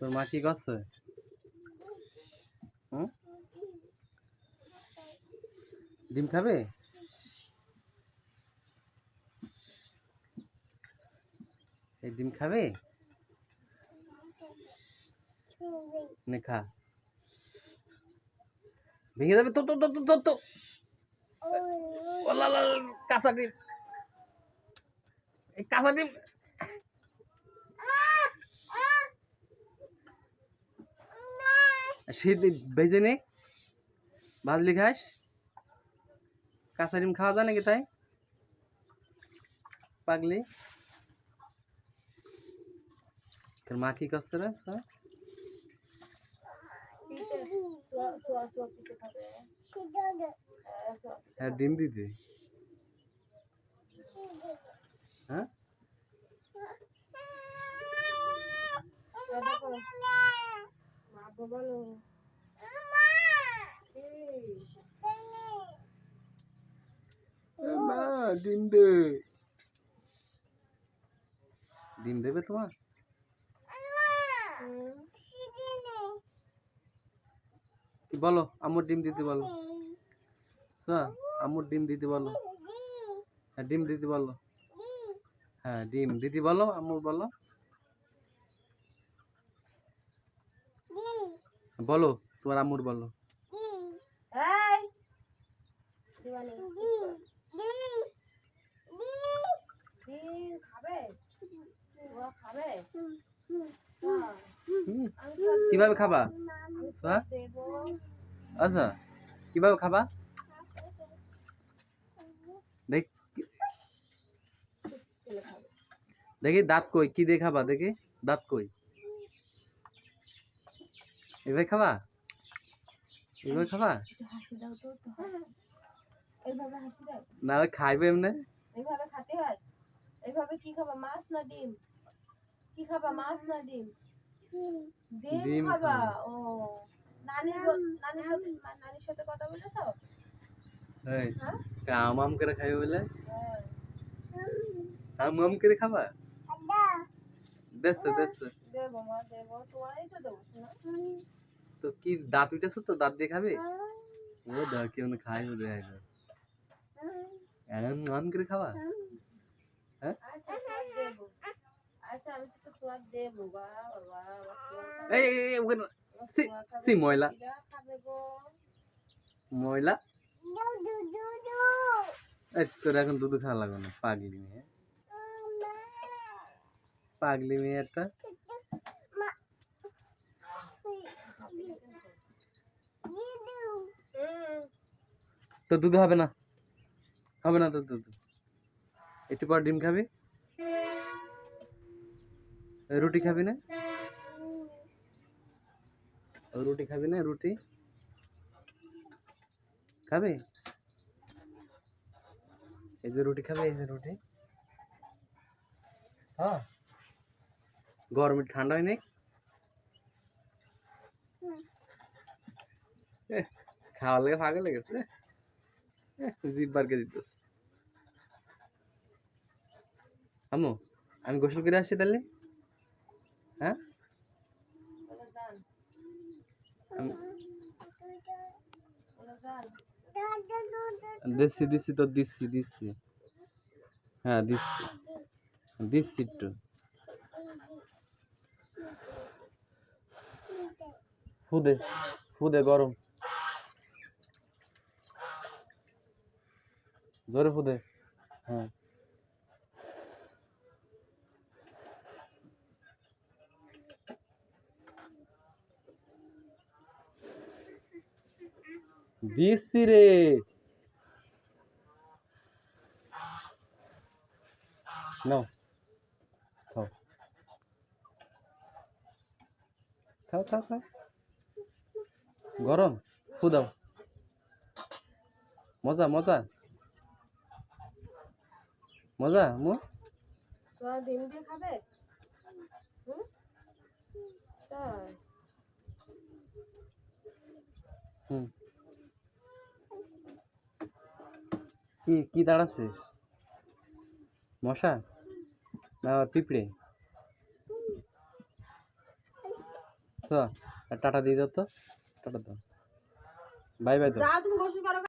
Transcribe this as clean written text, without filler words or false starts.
তোর মা কি করছে? ডিম খাবে? এই ডিম খাবে? নে খা। ভেঙে যাবে তো তো তো তো তো কাঁচা ডিম, এই কাঁচা ডিম। শীত ভেজে নে, ভাজলি খাস। কাঁচা ডিম খাওয়া যায় নাকি তাই পাগলি? তোর মা কি করছে রে? হ্যাঁ ডিম দিতে। হ্যাঁ মা ডিম দে, ডিম দেবে তোমার? বলো আম্মুর ডিম দিতে বলো। আম্মুর ডিম দিতে বলো। হ্যাঁ ডিম দিতে বলো। হ্যাঁ ডিম দিদি বলো, আম্মুর বলো। বলো তোমার আম্মুর বলো। কিভাবে খাবা? আচ্ছা কিভাবে খাবা? দেখ দেখি দাঁত কই, কি দিয়ে খাবা দেখি, দাঁত কই? এভাবে খাবা? এভাবে খাবা না? ওই খাইবে এমনি। এইভাবে খেতে হয়। এইভাবে কি খাবা, মাছ না ডিম? কি খাবা, মাছ না ডিম? ডিম খাবা। ও নানির সাথে কথা বলেছো? এই আম আম করে খাইবে বলে? আম আম করে খাবা? দেছো দেছো দেবো মা, দেবো, তোমারই তো দেবো না। তো কি দাঁত উঠেছো তো, দাঁত দিয়ে খাবে? ও দা কেউ না খাই ও দেয় না। আম আম করে খাবা? হ্যাঁ আচ্ছা আমি তো স্বাদ দেবো বাবা। এই ওখানে সি ময়লা ময়লা। এই তোর এখন দুধ খাওয়া লাগবে না, পাগলি মেয়ে, পাগলি মেয়ে একটা। তো দুধ হবে না, হবে না তো দুধ। একটু পর ডিম খাবি, রুটি খাবি না? রুটি খাবি না? রুটি খাবে? এই যে রুটি খাবে, এই যে রুটি। হ্যাঁ গরমে ঠান্ডা হয় নাই? খাওয়ার লেগে পাগল হয়ে গেছে, জিভ বারকে দিতেছ। আম্মু আমি গোসল করে আসছি তাহলে। হ্যাঁ দিচ্ছি দিচ্ছি তো দিচ্ছি দিচ্ছি। হ্যাঁ দিচ্ছি দিচ্ছি একটু। ফুদে ফুদে গরম, জোরে ফুদে। হ্যাঁ দিচ্ছি রে। নাও খাও খাও খাও খাও, গরম ফুদাও। মজা মজা মজা মু ডিম দিয়ে খাবে? হুম কি কি দাঁড়াচ্ছিস? মশা না পিঁপড়ে? বুঝছো? টাটা দিয়ে দাও তো, টাটা দাও, বাই বাই দাও। যাও তুমি গোসল করো।